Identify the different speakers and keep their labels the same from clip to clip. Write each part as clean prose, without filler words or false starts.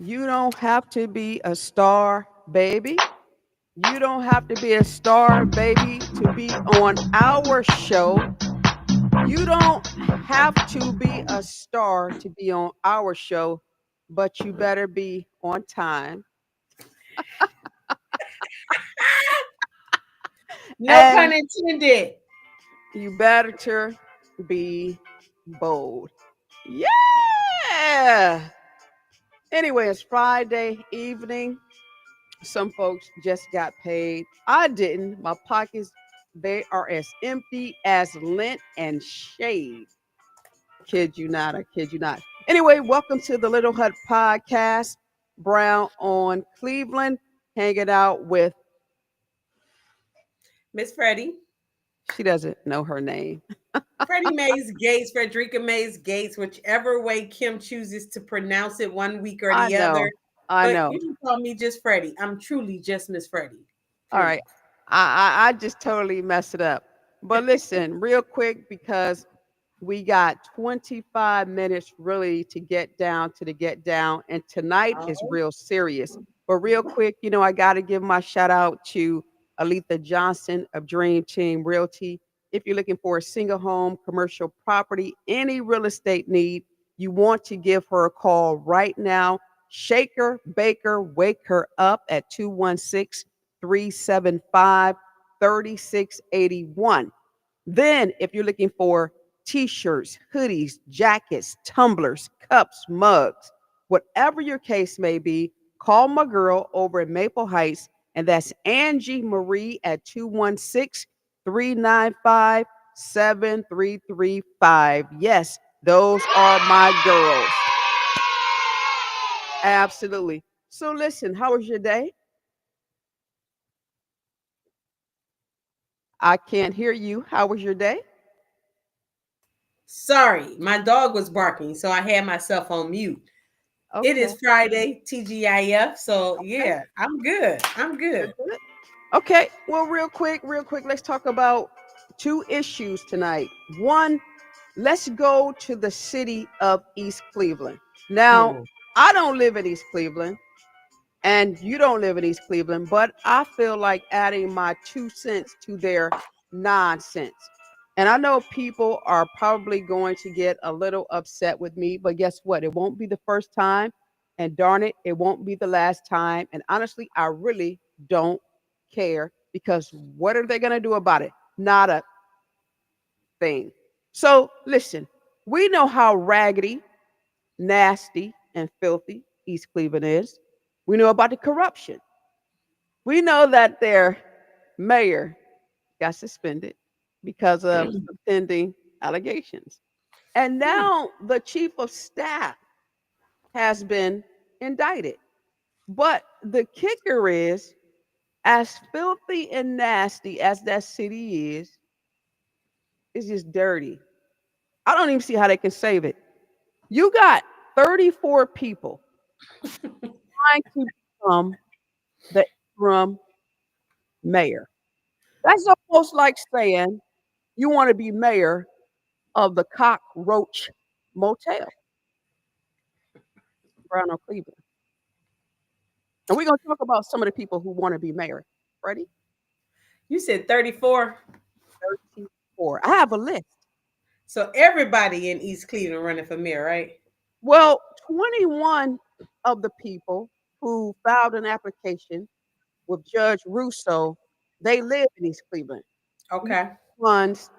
Speaker 1: You don't have to be a star, baby. You don't have to be a star, baby, to be on our show. You don't have to be a star to be on our show, but you better be on time
Speaker 2: No pun
Speaker 1: and
Speaker 2: intended.
Speaker 1: you better be bold. Yeah. Anyway, it's Friday evening. Some folks just got paid. I didn't. My pockets, they are as empty as lint and shade. Kid you not, I kid you not. Anyway, welcome to the Little Hut Podcast. Brown on Cleveland, hanging out with,
Speaker 2: Miss Freddie.
Speaker 1: she doesn't know her name.
Speaker 2: Freddie Mays Gates, Frederica Mays Gates, whichever way Kim chooses to pronounce it one week or
Speaker 1: I
Speaker 2: the other.
Speaker 1: know. I
Speaker 2: But
Speaker 1: know.
Speaker 2: you can call me just Freddie. I'm truly just Miss Freddie.
Speaker 1: All
Speaker 2: Period.
Speaker 1: right. I just totally messed it up. But listen, real quick, because we got 25 minutes really to get down to the get down. And tonight is
Speaker 2: Oh,
Speaker 1: real serious. But real quick, I got to give my shout out to Aletha Johnson of Dream Team Realty. If you're looking for a single home, commercial property, any real estate need, you want to give her a call right now. Shaker Baker, wake her up at 216 375 3681. Then, if you're looking for t shirts, hoodies, jackets, tumblers, cups, mugs, whatever your case may be, call my girl over at Maple Heights, and that's Angie Marie at 216 395 7335. Yes, those are my girls. Absolutely. So, listen, how was your day? I can't hear you. How was your day?
Speaker 2: sorry. My dog was barking, so I had myself on mute. It
Speaker 1: Okay.
Speaker 2: is Friday, TGIF. So
Speaker 1: Okay.
Speaker 2: yeah, I'm good. I'm
Speaker 1: You're
Speaker 2: good.
Speaker 1: good. Okay, well, real quick, let's talk about two issues tonight. One, let's go to the city of East Cleveland. Now,
Speaker 2: Hmm.
Speaker 1: I don't live in East Cleveland, and you don't live in East Cleveland, but I feel like adding my 2 cents to their nonsense. And I know people are probably going to get a little upset with me, but guess what? It won't be the first time. And darn it, it won't be the last time. And honestly, I really don't care because what are they going to do about it? Not a thing. So listen, we know how raggedy, nasty, and filthy East Cleveland is. We know about the corruption. We know that their mayor got suspended because of some pending allegations. And now the chief of staff has been indicted. But the kicker is, as filthy and nasty as that city is, it's just dirty. I don't even see how they can save it. You got 34 people trying to become the interim mayor. That's almost like saying you want to be mayor of the Cockroach Motel, Brown or Cleveland. And we're going to talk about some of the people who want to be mayor. Ready?
Speaker 2: You said 34.
Speaker 1: 34. I have a list.
Speaker 2: So everybody in East Cleveland running for mayor, right?
Speaker 1: Well, 21 of the people who filed an application with Judge Russo, they live in East Cleveland. The
Speaker 2: Okay.
Speaker 1: ones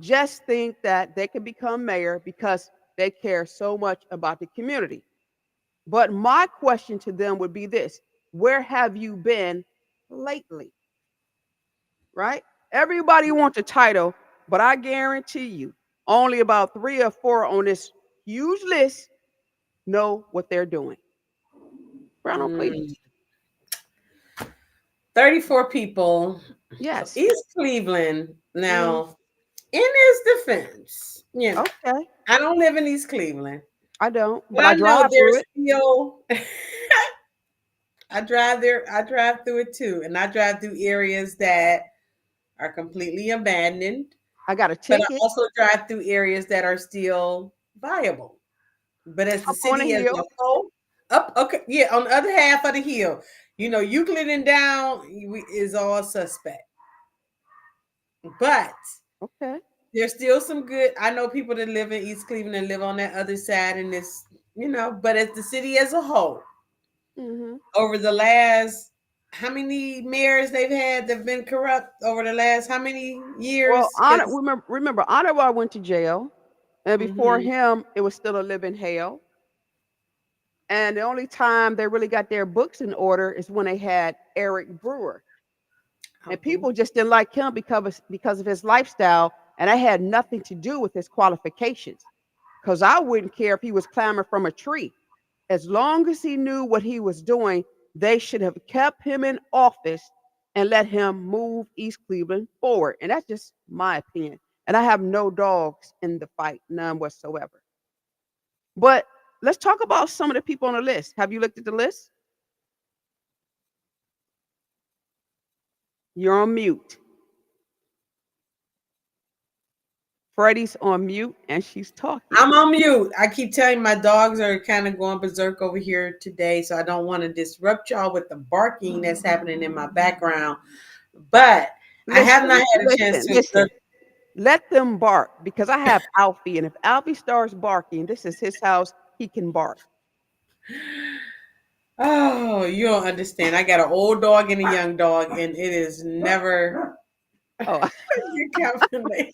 Speaker 1: just think that they can become mayor because they care so much about the community. But my question to them would be this: where have you been lately? Right? Everybody wants a title, but I guarantee you, only about three or four on this huge list know what they're doing. Brown or Cleveland.
Speaker 2: Mm, 34 people. So
Speaker 1: Yes.
Speaker 2: East Cleveland.
Speaker 1: Mm,
Speaker 2: Now, in his defense,
Speaker 1: okay.
Speaker 2: I don't live in East Cleveland,
Speaker 1: I don't,
Speaker 2: but
Speaker 1: but
Speaker 2: I
Speaker 1: I
Speaker 2: know
Speaker 1: drive through
Speaker 2: there's
Speaker 1: it.
Speaker 2: still I drive there, I drive through it too. And I drive through areas that are completely abandoned,
Speaker 1: I got a
Speaker 2: but I
Speaker 1: ticket
Speaker 2: also drive through areas that are still viable. But as the
Speaker 1: up on a
Speaker 2: city as
Speaker 1: hill.
Speaker 2: a whole, Up, okay, yeah, on the other half of the hill. Euclid and down is all suspect. But
Speaker 1: Okay.
Speaker 2: there's still some good. I know people that live in East Cleveland and live on that other side, and but as the city as a whole,
Speaker 1: Hmm.
Speaker 2: over the last how many mayors they've had that've been corrupt over the last how many
Speaker 1: Well,
Speaker 2: years?
Speaker 1: Honor,
Speaker 2: Because
Speaker 1: remember, Honorable went to jail, and before
Speaker 2: hmm
Speaker 1: him, it was still a living hell. And the only time they really got their books in order is when they had Eric Brewer. And people just didn't like him because of his lifestyle, and that had nothing to do with his qualifications. Because I wouldn't care if he was climbing from a tree. As long as he knew what he was doing, they should have kept him in office and let him move East Cleveland forward. And that's just my opinion. And I have no dogs in the fight, none whatsoever. But let's talk about some of the people on the list. Have you looked at the list? You're on mute. Freddie's on mute and she's talking.
Speaker 2: I'm on mute. I keep telling you, my dogs are kind of going berserk over here today, so I don't want to disrupt y'all with the barking that's happening in my background. But I have not
Speaker 1: Listen,
Speaker 2: had a chance
Speaker 1: listen,
Speaker 2: to
Speaker 1: listen.
Speaker 2: observe.
Speaker 1: Let them bark because I have Alfie, and if Alfie starts barking, this is his house. He can bark.
Speaker 2: Oh, you don't understand. I got an old dog and a young dog, and it is never
Speaker 1: Oh,
Speaker 2: a good combination.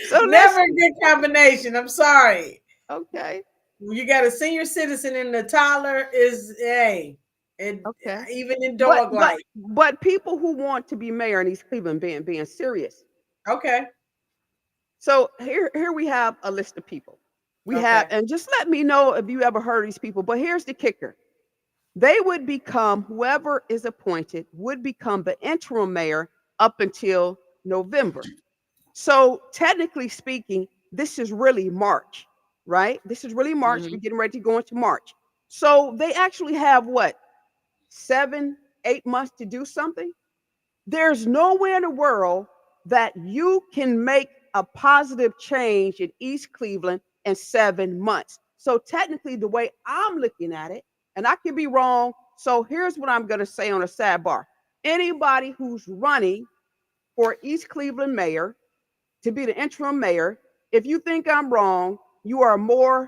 Speaker 1: so
Speaker 2: Never a
Speaker 1: listen.
Speaker 2: good combination. I'm sorry.
Speaker 1: Okay,
Speaker 2: You got a senior citizen and the toddler is and
Speaker 1: okay.
Speaker 2: even in
Speaker 1: But
Speaker 2: dog
Speaker 1: but
Speaker 2: life.
Speaker 1: but people who want to be mayor in East Cleveland being serious.
Speaker 2: Okay.
Speaker 1: So here we have a list of people. We have,
Speaker 2: Okay.
Speaker 1: and just let me know if you ever heard of these people. But here's the kicker: they would become whoever is appointed would become the interim mayor up until November. So technically speaking, this is really March, right? This is really March. We're
Speaker 2: hmm
Speaker 1: getting ready to go into March. So they actually have what, 7, 8 months to do something? There's nowhere in the world that you can make a positive change in East Cleveland in 7 months. So technically, the way I'm looking at it, and I could be wrong. So here's what I'm going to say on a sidebar. Anybody who's running for East Cleveland mayor to be the interim mayor, if you think I'm wrong, you are more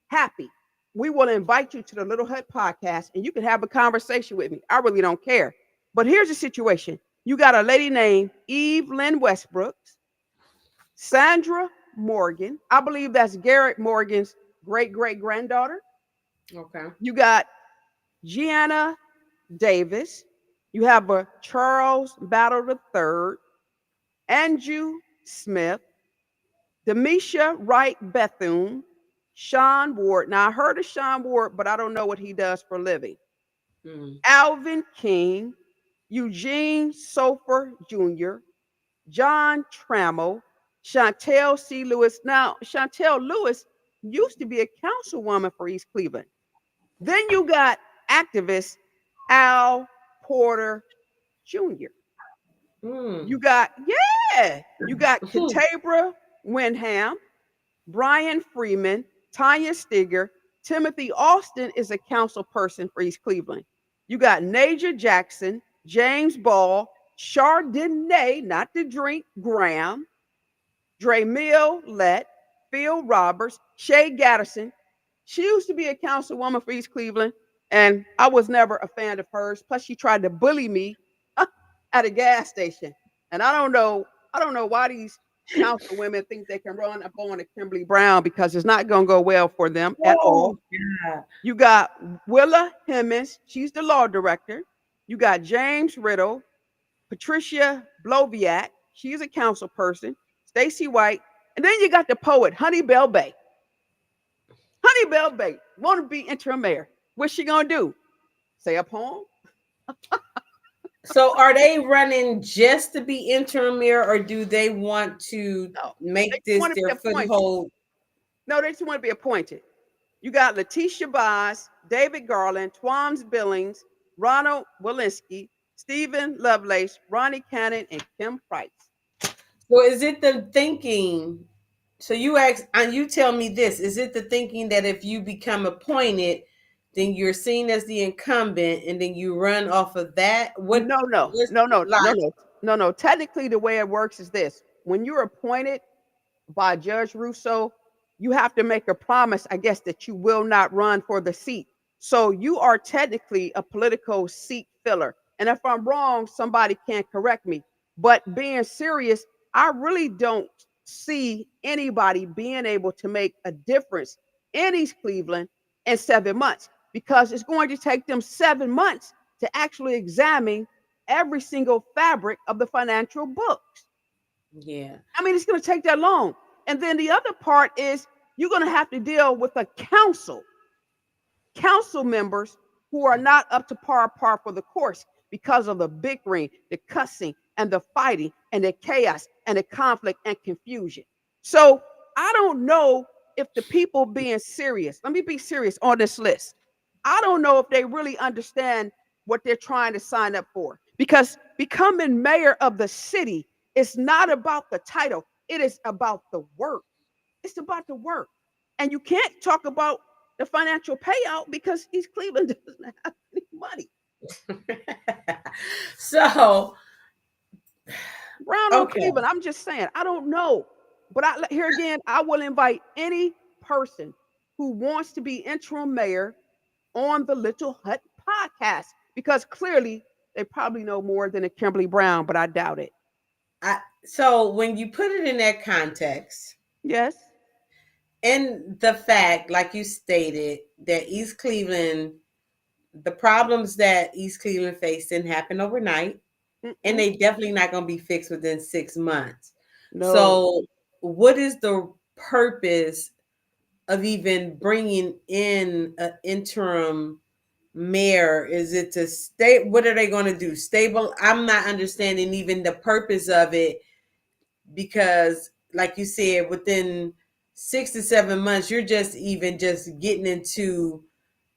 Speaker 1: happy. We will invite you to the Little Hut podcast and you can have a conversation with me. I really don't care. But here's the situation: you got a lady named Eve Lynn Westbrooks, Sandra Morgan. I believe that's Garrett Morgan's great great granddaughter.
Speaker 2: Okay.
Speaker 1: You got Gianna Davis. You have a Charles Battle III, Andrew Smith, Demisha Wright Bethune, Sean Ward. Now, I heard of Sean Ward, but I don't know what he does for a living.
Speaker 2: Mm.
Speaker 1: Alvin King, Eugene Sofer Jr., John Trammell, Chantel C. Lewis. Now, Chantel Lewis used to be a councilwoman for East Cleveland. Then you got activist Al Porter Jr.
Speaker 2: Mm.
Speaker 1: You got, yeah, you got Katabra Wenham, Brian Freeman, Tanya Stigger, Timothy Austin is a council person for East Cleveland. You got Naja Jackson, James Ball, Chardonnay, not the drink, Graham, Dre Millett, Phil Roberts, Shay Gatterson. She used to be a councilwoman for East Cleveland, and I was never a fan of hers. Plus, she tried to bully me at a gas station. And I don't know why these council women think they can run up on a Kimberly Brown because it's not going to go well for them at
Speaker 2: Oh
Speaker 1: all.
Speaker 2: God.
Speaker 1: You got Willa Hemmings, she's the law director. You got James Riddle, Patricia Bloviak, she's a council person. Stacy White, and then you got the poet Honey Bell Bay. Honey Bell Bay want to be interim mayor. What's she gonna do? Say a poem?
Speaker 2: So are they running just to be interim mayor, or do they want to
Speaker 1: No, they
Speaker 2: make
Speaker 1: just
Speaker 2: this
Speaker 1: want to be
Speaker 2: their
Speaker 1: appointed.
Speaker 2: foothold?
Speaker 1: No, they just want to be appointed. You got Letitia Bass, David Garland, Twams Billings, Ronald Walensky, Stephen Lovelace, Ronnie Cannon, and Kim Price.
Speaker 2: So is it the thinking? So you ask, and you tell me this: is it the thinking that if you become appointed, then you're seen as the incumbent, and then you run off of that?
Speaker 1: No, no,
Speaker 2: What's
Speaker 1: no, no,
Speaker 2: the
Speaker 1: no,
Speaker 2: logic?
Speaker 1: no, no, no. Technically, the way it works is this: when you're appointed by Judge Russo, you have to make a promise, I guess, that you will not run for the seat. So you are technically a political seat filler. And if I'm wrong, somebody can correct me. But being serious, I really don't see anybody being able to make a difference in East Cleveland in 7 months because it's going to take them 7 months to actually examine every single fabric of the financial books.
Speaker 2: Yeah.
Speaker 1: I mean, it's going to take that long. And then the other part is you're going to have to deal with a council members who are not up to par for the course because of the bickering, the cussing, and the fighting, and the chaos, and the conflict and confusion. So I don't know if the people being serious, let me be serious on this list. I don't know if they really understand what they're trying to sign up for because becoming mayor of the city is not about the title, it is about the work. It's about the work. And you can't talk about the financial payout because East Cleveland doesn't have any money.
Speaker 2: So,
Speaker 1: Brown on
Speaker 2: okay.
Speaker 1: Cleveland, I'm just saying, I don't know. But here again, I will invite any person who wants to be interim mayor on the Little Hut podcast because clearly they probably know more than a Kimberly Brown, but I doubt it.
Speaker 2: So when you put it in that context,
Speaker 1: Yes.
Speaker 2: and the fact, like you stated, that East Cleveland, the problems that East Cleveland faced didn't happen overnight, and
Speaker 1: Mm-mm.
Speaker 2: they definitely not going to be fixed within 6 months.
Speaker 1: No.
Speaker 2: So, what is the purpose of even bringing in an interim mayor? Is it to stay? What are they going to do? Stable? I'm not understanding even the purpose of it because, like you said, within 6 to 7 months, you're just even just getting into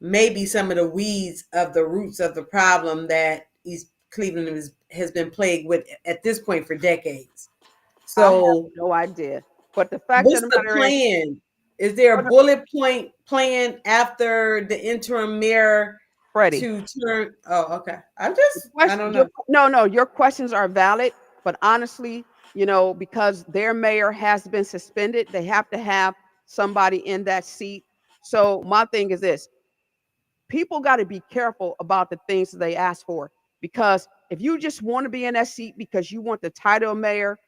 Speaker 2: maybe some of the weeds of the roots of the problem that East Cleveland has been plagued with at this point for decades.
Speaker 1: I have
Speaker 2: So,
Speaker 1: no idea. But the fact of
Speaker 2: what's
Speaker 1: the
Speaker 2: the
Speaker 1: matter is,
Speaker 2: plan? Is there a bullet point plan after the interim mayor
Speaker 1: Freddie,
Speaker 2: to turn? Oh, okay. I don't know.
Speaker 1: No, no, your questions are valid, but honestly, because their mayor has been suspended, they have to have somebody in that seat. So my thing is this: people got to be careful about the things that they ask for because if you just want to be in that seat because you want the title of mayor,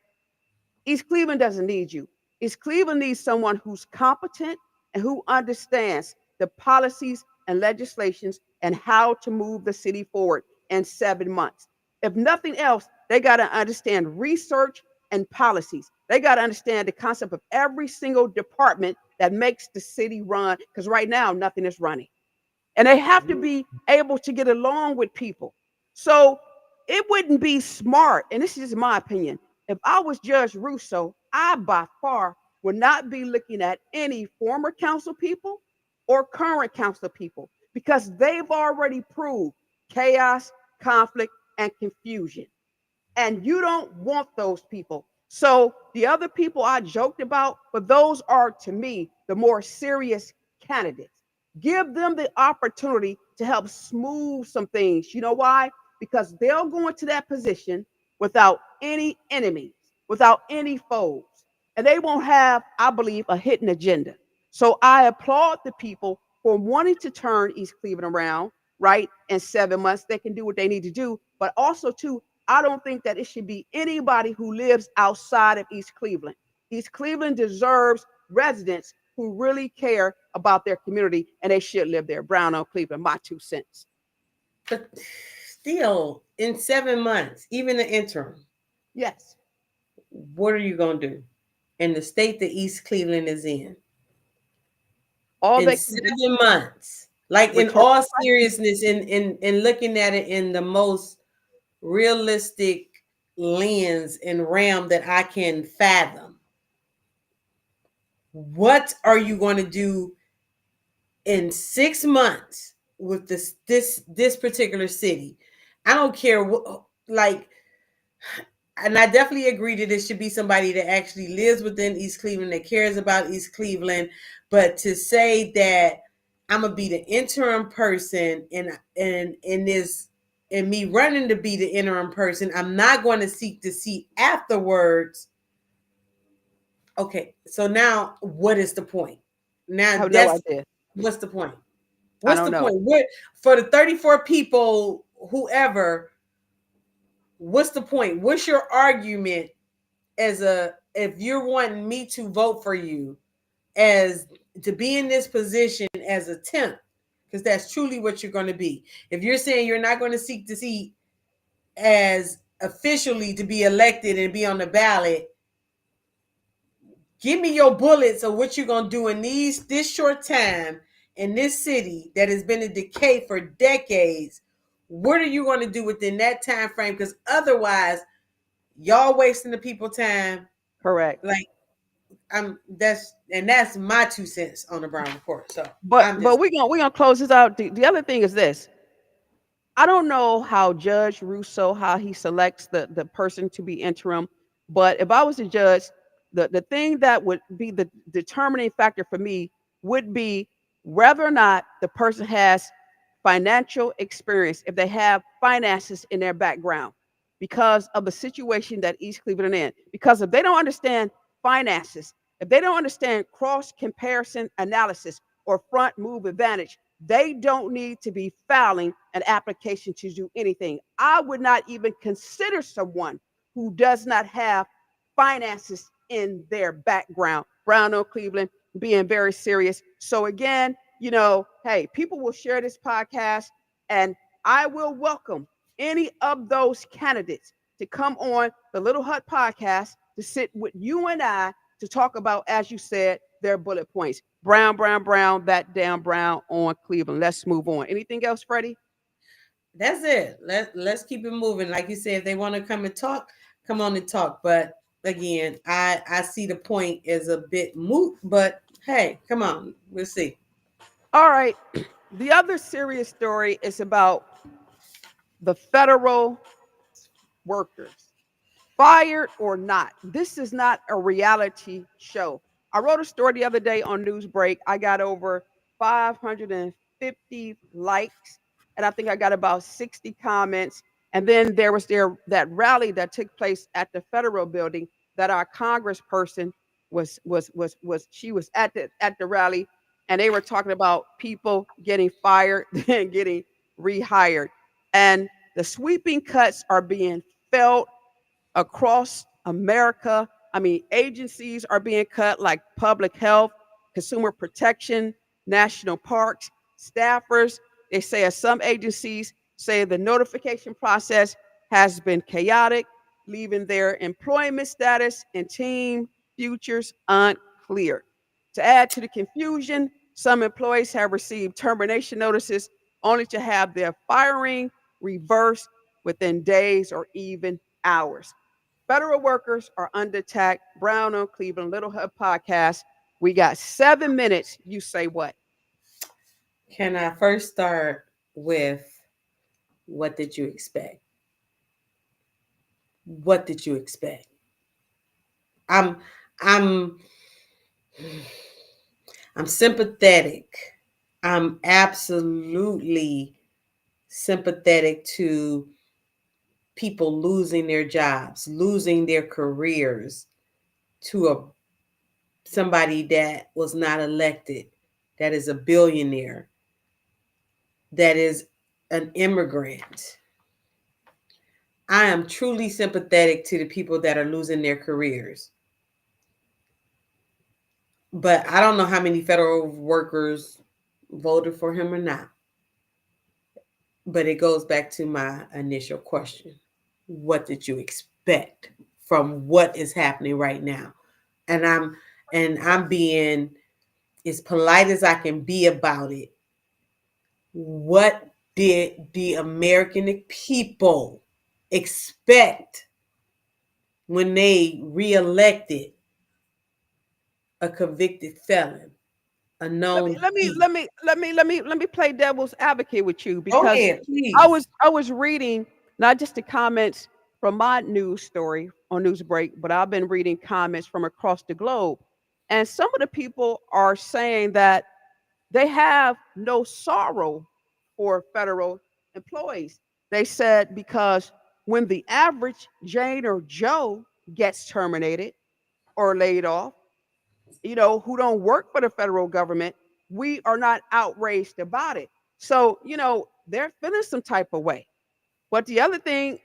Speaker 1: East Cleveland doesn't need you. East Cleveland needs someone who's competent and who understands the policies and legislations and how to move the city forward in 7 months. If nothing else, they got to understand research and policies. They got to understand the concept of every single department that makes the city run because right now nothing is running and they have to be able to get along with people. So it wouldn't be smart, and this is my opinion. If I was Judge Russo, I by far would not be looking at any former council people or current council people because they've already proved chaos, conflict, and confusion and you don't want those people. So the other people I joked about, but those are to me the more serious candidates. Give them the opportunity to help smooth some things. You know why? Because they'll go into that position without any enemies, without any foes, and they won't have, I believe, a hidden agenda. So I applaud the people for wanting to turn East Cleveland around, right? In 7 months, they can do what they need to do, but also too, I don't think that it should be anybody who lives outside of East Cleveland. East Cleveland deserves residents who really care about their community and they should live there. Brown on Cleveland, my 2 cents.
Speaker 2: But still, in 7 months, even the interim,
Speaker 1: Yes.
Speaker 2: what are you going to do in the state that East Cleveland is
Speaker 1: All
Speaker 2: in
Speaker 1: they can do,
Speaker 2: 7 months? Like, in
Speaker 1: whichever
Speaker 2: all
Speaker 1: question,
Speaker 2: seriousness, in looking at it in the most realistic lens and realm that I can fathom, what are you going to do in 6 months with this particular city? I don't care what, like, and I definitely agree that it should be somebody that actually lives within East Cleveland, that cares about East Cleveland. But to say that I'm gonna be the interim person, and in this, and me running to be the interim person, I'm not going to seek to see afterwards. Okay, so now what is the point?
Speaker 1: I
Speaker 2: Now
Speaker 1: have no
Speaker 2: that's
Speaker 1: idea.
Speaker 2: what's the point?
Speaker 1: I
Speaker 2: What's
Speaker 1: don't
Speaker 2: the
Speaker 1: know.
Speaker 2: point? What for the 34 people, whoever? What's the point? What's your argument as a if you're wanting me to vote for you as to be in this position as a temp, because that's truly what you're going to be. If you're saying you're not going to seek to see as officially to be elected and be on the ballot, give me your bullets of what you're going to do in this short time in this city that has been in decay for decades. What are you going to do within that time frame? Because otherwise, y'all wasting the people time.
Speaker 1: Correct.
Speaker 2: Like that's my 2 cents on the Brown report. So
Speaker 1: But
Speaker 2: I'm just
Speaker 1: we're gonna close this out. The other thing is this. I don't know how Judge Russo how he selects the person to be interim, but if I was a judge, the thing that would be the determining factor for me would be whether or not the person has financial experience, if they have finances in their background, because of the situation that East Cleveland in. Because if they don't understand finances, if they don't understand cross comparison analysis or front move advantage, they don't need to be filing an application to do anything. I would not even consider someone who does not have finances in their background. Brown Oak Cleveland being very serious. So again, hey, people will share this podcast, and I will welcome any of those candidates to come on the Little Hut podcast to sit with you and I to talk about, as you said, their bullet points. Brown, brown, brown, that damn brown on Cleveland. Let's move on. Anything else, Freddie?
Speaker 2: that's it. Let's keep it moving. Like you said, if they want to come and talk, come on and talk. But again, I see the point as a bit moot. But hey, come on, we'll see.
Speaker 1: All right. The other serious story is about the federal workers. Fired or not, this is not a reality show. I wrote a story the other day on Newsbreak. I got over 550 likes, and I think I got about 60 comments. And then there was that rally that took place at the federal building that our congressperson was she was at the rally, and they were talking about people getting fired and getting rehired, and the sweeping cuts are being felt across America. I mean, agencies are being cut like public health, consumer protection, national parks, staffers. They say as some agencies say the notification process has been chaotic, leaving their employment status and team futures unclear. To add to the confusion, some employees have received termination notices only to have their firing reversed within days or even hours. Federal workers are under attack. Brown on Cleveland, Little Hub podcast. We got 7 minutes. You say what?
Speaker 2: Can I first start with what did you expect? What did you expect? I'm I'm I'm sympathetic. I'm absolutely sympathetic to people losing their jobs, losing their careers to a somebody that was not elected, that is a billionaire, that is an immigrant. I am truly sympathetic to the people that are losing their careers. But I don't know how many federal workers voted for him or not. But it goes back to my initial question. What did you expect from what is happening right now? And I'm being as polite as I can be about it. What did the American people expect when they reelected a convicted felon, a
Speaker 1: Let me
Speaker 2: known
Speaker 1: let me
Speaker 2: thief?
Speaker 1: let me let me let me let me play devil's advocate with you
Speaker 2: Go
Speaker 1: because
Speaker 2: ahead,
Speaker 1: I
Speaker 2: please.
Speaker 1: was I was reading not just the comments from my news story on Newsbreak, but I've been reading comments from across the globe. And some of the people are saying that they have no sorrow for federal employees. They said because when the average Jane or Joe gets terminated or laid off, who don't work for the federal government, we are not outraged about it. So, they're feeling some type of way. But the other thing,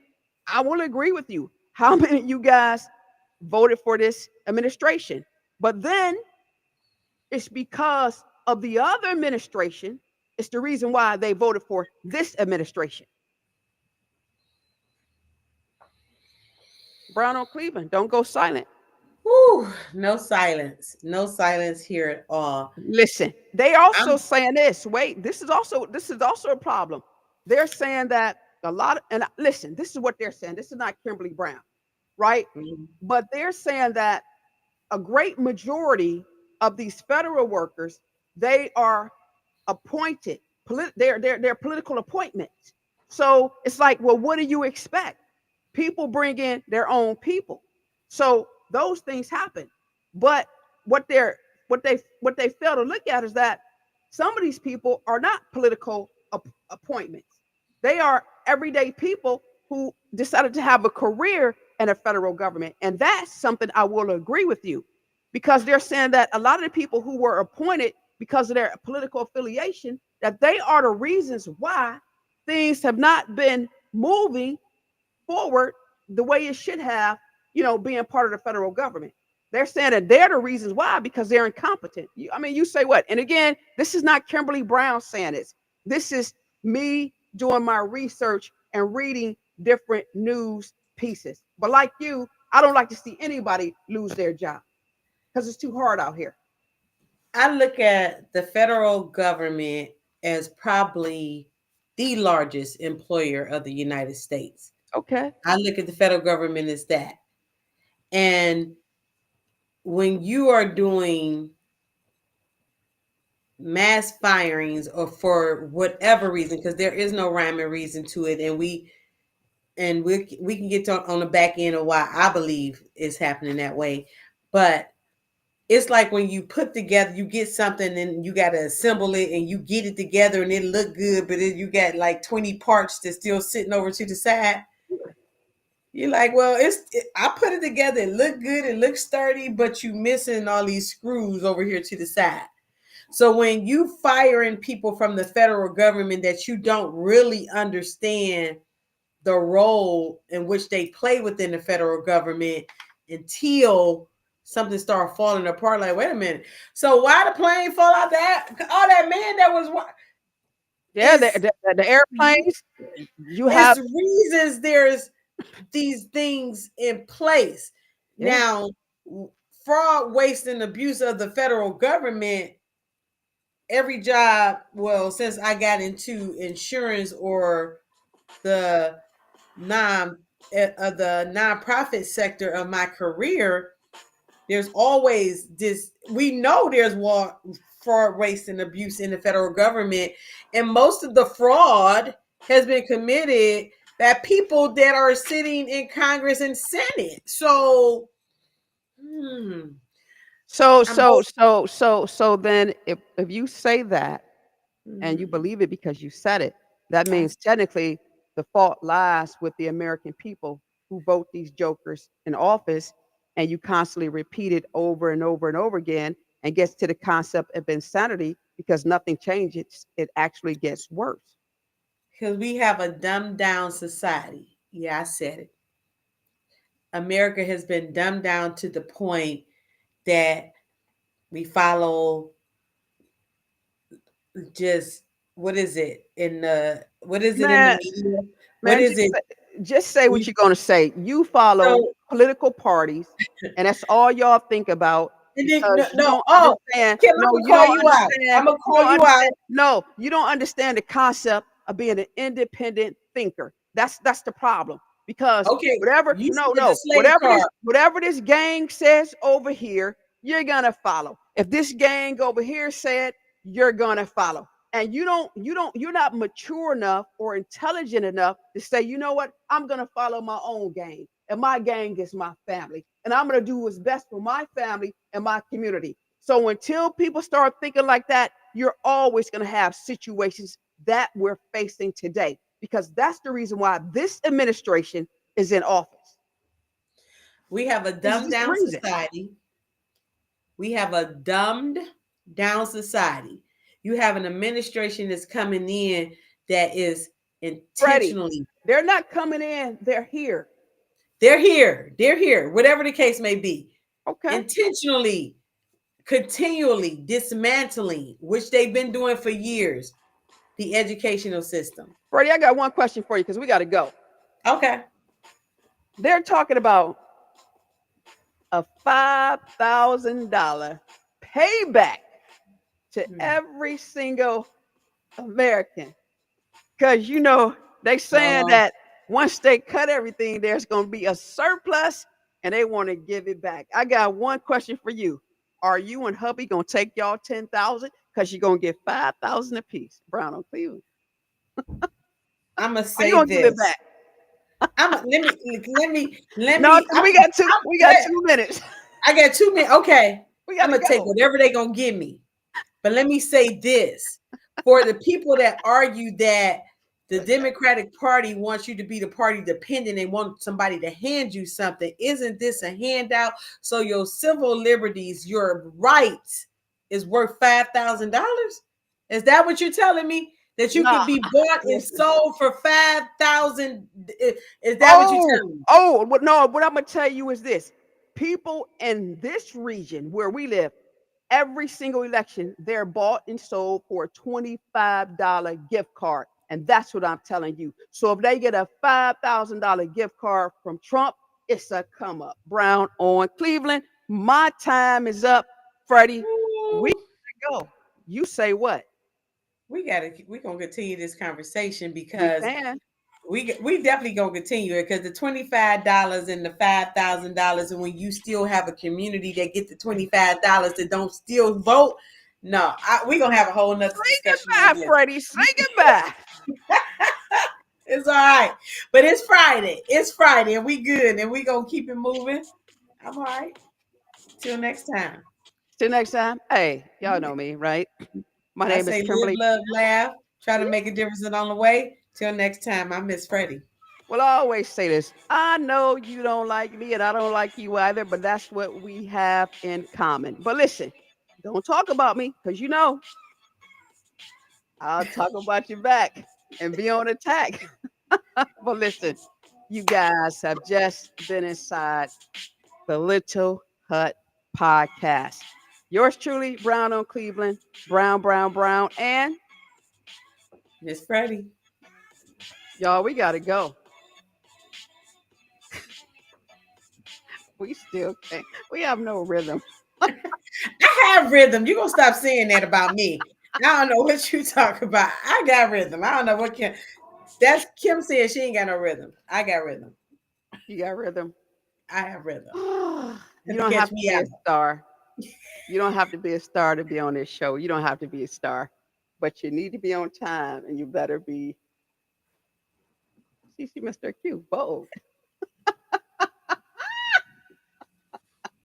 Speaker 1: I will agree with you. How many of you guys voted for this administration? But then it's because of the other administration. It's the reason why they voted for this administration. Brown on Cleveland, don't go silent.
Speaker 2: Whew, no silence. No silence here at all.
Speaker 1: Listen, they also
Speaker 2: I'm
Speaker 1: saying this. Wait, this is also a problem. They're saying that a lot of, and listen, this is what they're saying. This is not Kimberly Brown, right?
Speaker 2: Mhm.
Speaker 1: But they're saying that a great majority of these federal workers, they are appointed. They're political appointments. So it's like, well, what do you expect? People bring in their own people. So those things happen. But what they're what they fail to look at is that some of these people are not political appointments. They are everyday people who decided to have a career in a federal government. And that's something I will agree with you, because they're saying that a lot of the people who were appointed because of their political affiliation, that they are the reasons why things have not been moving forward the way it should have, being part of the federal government. They're saying that they're the reasons why, because they're incompetent. You say what? And again, this is not Kimberly Brown saying this. This is me doing my research and reading different news pieces. But like you, I don't like to see anybody lose their job because it's too hard out here.
Speaker 2: I look at the federal government as probably the largest employer of the United States.
Speaker 1: Okay.
Speaker 2: I look at the federal government as that. And when you are doing mass firings or for whatever reason, because there is no rhyme and reason to it, and we can get to on the back end of why I believe it's happening that way. But it's like when you put together, you get something and you got to assemble it and you get it together and it look good, but you got like 20 parts that's still sitting over to the side. You're like, well, I put it together, it look good, it looks sturdy, but you missing all these screws over here to the side. So when you firing people from the federal government that you don't really understand the role in which they play within the federal government until something start falling apart, like, wait a minute. So why the plane fall out that all that man that was
Speaker 1: Yeah,
Speaker 2: is
Speaker 1: the airplanes, you have,
Speaker 2: is reasons there's these things in place.
Speaker 1: yeah.
Speaker 2: Now, fraud, waste, and abuse of the federal government, every job, well, since I got into insurance or the non the nonprofit sector of my career, there's always this. We know there's fraud, waste, and abuse in the federal government, and most of the fraud has been committed by people that are sitting in Congress and Senate. So,
Speaker 1: So
Speaker 2: I'm
Speaker 1: so so so so then if you say that and you
Speaker 2: hoping.
Speaker 1: believe it because you said it, that means technically the fault lies with the American people who vote these jokers in office, and you constantly repeat it over and over and over again, and gets to the concept of insanity because nothing changes. It actually gets worse.
Speaker 2: Because we have a dumbed down society. Yeah, I said it. America has been dumbed down to the point that we follow just what is it in the what is it in the
Speaker 1: Man,
Speaker 2: media? What
Speaker 1: man,
Speaker 2: is it?
Speaker 1: just say what
Speaker 2: We
Speaker 1: you're gonna say. You follow
Speaker 2: so
Speaker 1: political parties, and that's all y'all think about
Speaker 2: and then no,
Speaker 1: because you
Speaker 2: no,
Speaker 1: don't
Speaker 2: oh,
Speaker 1: understand.
Speaker 2: Kim,
Speaker 1: No,
Speaker 2: I'm gonna
Speaker 1: you
Speaker 2: call
Speaker 1: don't
Speaker 2: you out.
Speaker 1: understand.
Speaker 2: I'm gonna
Speaker 1: You
Speaker 2: call
Speaker 1: don't
Speaker 2: you out.
Speaker 1: understand. No, you don't understand the concept of being an independent thinker. That's the problem. Because
Speaker 2: Okay,
Speaker 1: whatever,
Speaker 2: you
Speaker 1: no,
Speaker 2: said the
Speaker 1: no,
Speaker 2: slave car.
Speaker 1: whatever this gang says over here, you're gonna follow. If this gang over here said, you're gonna follow. and you're not mature enough or intelligent enough to say, you know what, I'm going to follow my own gang, and my gang is my family, and I'm going to do what's best for my family and my community. So until people start thinking like that, you're always going to have situations that we're facing today, because that's the reason why this administration is in office.
Speaker 2: We have a
Speaker 1: This
Speaker 2: dumbed
Speaker 1: is the
Speaker 2: down
Speaker 1: reason.
Speaker 2: society. We have a dumbed down society. You have an administration that's coming in that is
Speaker 1: Freddie,
Speaker 2: intentionally,
Speaker 1: they're not coming in, they're here.
Speaker 2: they're here, whatever the case may be,
Speaker 1: Okay.
Speaker 2: intentionally, continually dismantling, which they've been doing for years, the educational system.
Speaker 1: Freddie, I got one question for you because we got to go.
Speaker 2: Okay.
Speaker 1: They're talking about a $5,000 payback to
Speaker 2: Hmm.
Speaker 1: every single American. Because, they saying
Speaker 2: Uh,
Speaker 1: that once they cut everything, there's going to be a surplus and they want to give it back. I got one question for you. Are you and hubby going to take y'all 10,000? Because you're going to get 5,000 apiece. Brown on Cleveland.
Speaker 2: I'm gonna
Speaker 1: Are you
Speaker 2: say
Speaker 1: going to give it
Speaker 2: this.
Speaker 1: back?
Speaker 2: Let
Speaker 1: No,
Speaker 2: me.
Speaker 1: because we got 2 minutes.
Speaker 2: I got 2 minutes. Okay,
Speaker 1: We got
Speaker 2: I'm
Speaker 1: to
Speaker 2: gonna take
Speaker 1: go.
Speaker 2: whatever they gonna give me. But let me say this: for the people that argue that the Democratic Party wants you to be the party dependent and want somebody to hand you something, isn't this a handout? So your civil liberties, your rights, is worth $5,000? Is that what you're telling me? That you
Speaker 1: Nah,
Speaker 2: could be bought and
Speaker 1: listen.
Speaker 2: sold for 5,000? Is that what you're
Speaker 1: Oh,
Speaker 2: telling me?
Speaker 1: oh, no, what I'm gonna tell you is this. People in this region where we live, every single election, they're bought and sold for a $25 gift card. And that's what I'm telling you. So if they get a $5,000 gift card from Trump, it's a come up. Brown on Cleveland. My time is up, Freddie. We
Speaker 2: Ooh.
Speaker 1: gotta go. You say what?
Speaker 2: We're gonna continue this conversation
Speaker 1: We
Speaker 2: because
Speaker 1: can.
Speaker 2: we definitely gonna continue it, because the $25 and the $5,000, and when you still have a community that get the $25 that don't still vote, no, we gonna have a whole nother
Speaker 1: Say
Speaker 2: discussion on
Speaker 1: goodbye,
Speaker 2: this.
Speaker 1: Freddie. Say goodbye.
Speaker 2: It's all right, but it's Friday. It's Friday, and we good, and we gonna keep it moving. I'm all right. Till next time.
Speaker 1: Till next time. Hey, y'all know me, right? My
Speaker 2: I
Speaker 1: name is
Speaker 2: say live,
Speaker 1: Kimberly.
Speaker 2: love, laugh. Try to make a difference along the way. Till next time, I miss Freddie.
Speaker 1: Well, I always say this. I know you don't like me and I don't like you either, but that's what we have in common. But listen, don't talk about me because I'll talk about you back and be on attack. But listen, you guys have just been inside the Little Hut podcast. Yours truly, Brown on Cleveland, Brown, Brown, Brown. And
Speaker 2: Miss Freddie.
Speaker 1: y'all, we got to go. We still can't. We have no rhythm.
Speaker 2: I have rhythm. You gonna stop saying that about me? I don't know what you talk about. I got rhythm. I don't know what Kim. That's Kim said she ain't got no rhythm. I got rhythm.
Speaker 1: You got rhythm.
Speaker 2: I have rhythm.
Speaker 1: You
Speaker 2: Have to
Speaker 1: don't
Speaker 2: catch
Speaker 1: have to
Speaker 2: me
Speaker 1: be
Speaker 2: out.
Speaker 1: a star. You don't have to be a star to be on this show. You don't have to be a star, but you need to be on time and you better be, see, Mr. Q, bold.